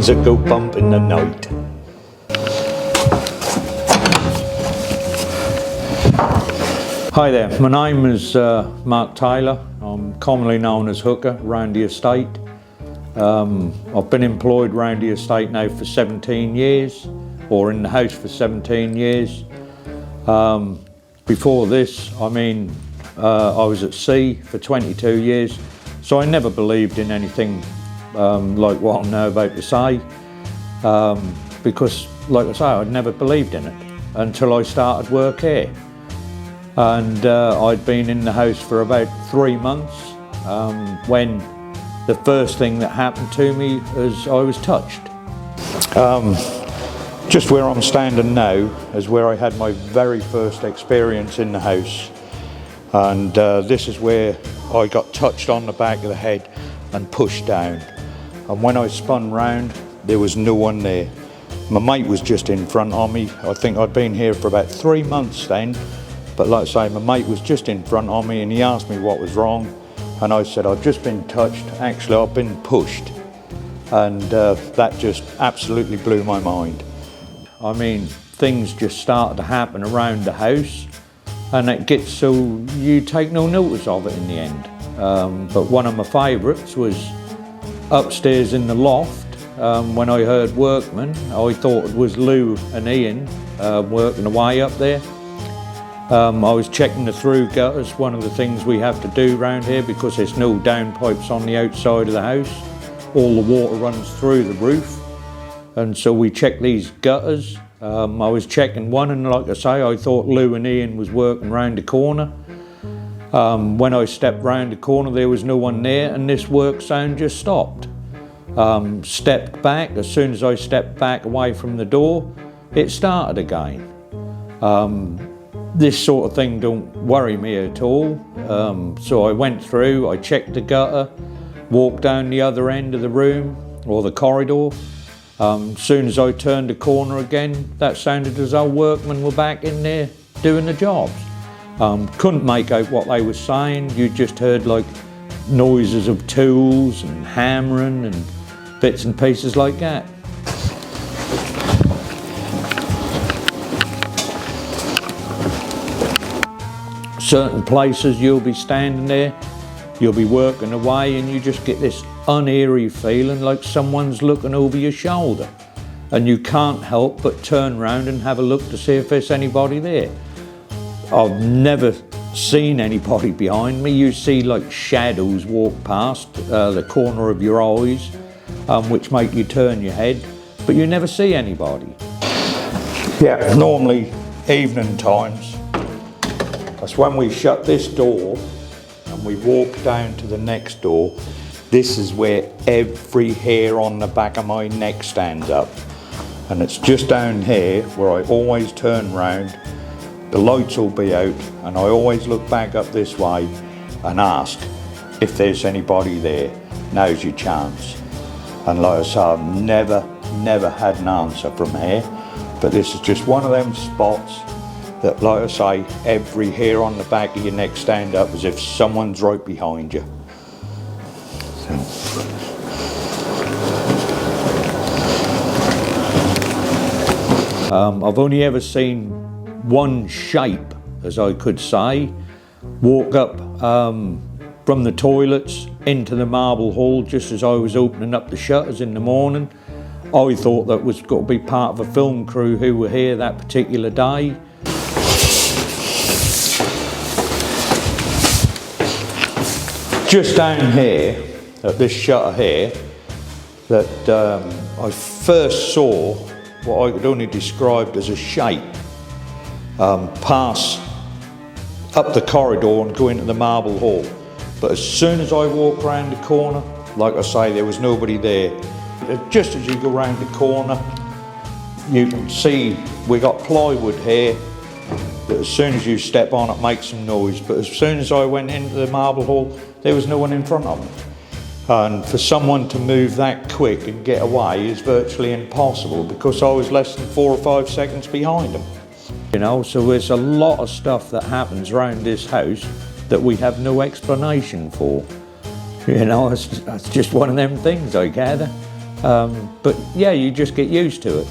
things that go bump in the night. Hi there, my name is Mark Taylor. I'm commonly known as Hooker around the estate. I've been employed around the estate now for 17 years, or in the house for 17 years. Before this, I was at sea for 22 years, so I never believed in anything like what I'm now about to say, because, like I say, I'd never believed in it until I started work here. And I'd been in the house for about 3 months when the first thing that happened to me is I was touched. Just where I'm standing now is where I had my very first experience in the house, and this is where I got touched on the back of the head and pushed down, and when I spun round there was no one there. My mate was just in front of me. I think I'd been here for about 3 months then, but like I say, my mate was just in front of me and he asked me what was wrong, and I said I've just been touched. Actually, I've been pushed, and that just absolutely blew my mind. I mean, things just started to happen around the house, and it gets so you take no notice of it in the end. But one of my favourites was upstairs in the loft. When I heard workmen, I thought it was Lou and Ian working away up there. I was checking the through gutters, one of the things we have to do around here because there's no downpipes on the outside of the house. All the water runs through the roof, and so we check these gutters. I was checking one, and like I say, I thought Lou and Ian was working round the corner. When I stepped round the corner there was no one there, and this work sound just stopped. Stepped back. As soon as I stepped back away from the door, it started again. This sort of thing don't worry me at all. So I went through, I checked the gutter, walked down the other end of the room or the corridor. Soon as I turned the corner again, that sounded as though workmen were back in there doing the jobs. Couldn't make out what they were saying. You just heard like noises of tools and hammering and bits and pieces like that. Certain places you'll be standing there, you'll be working away, and you just get this uneasy feeling like someone's looking over your shoulder, and you can't help but turn around and have a look to see if there's anybody there. I've never seen anybody behind me. You see like shadows walk past the corner of your eyes, which make you turn your head, but you never see anybody. Yeah, normally evening times, that's when we shut this door and we walk down to the next door. This is where every hair on the back of my neck stands up. And it's just down here where I always turn round. The lights will be out, and I always look back up this way and ask if there's anybody there. Now's your chance. And like I say, I've never had an answer from here, but this is just one of them spots that, like I say, every hair on the back of your neck stand up as if someone's right behind you. I've only ever seen one shape, as I could say, walk up from the toilets into the marble hall just as I was opening up the shutters in the morning. I thought that was got to be part of a film crew who were here that particular day. Just down here, at this shutter here, that I first saw what I could only describe as a shape pass up the corridor and go into the marble hall. But as soon as I walked round the corner, like I say, there was nobody there. Just as you go round the corner, you can see we got plywood here that as soon as you step on it makes some noise, but as soon as I went into the marble hall there was no one in front of me. And for someone to move that quick and get away is virtually impossible because I was less than 4 or 5 seconds behind them. You know, so there's a lot of stuff that happens around this house that we have no explanation for. You know, it's just one of them things, I gather. But yeah, you just get used to it.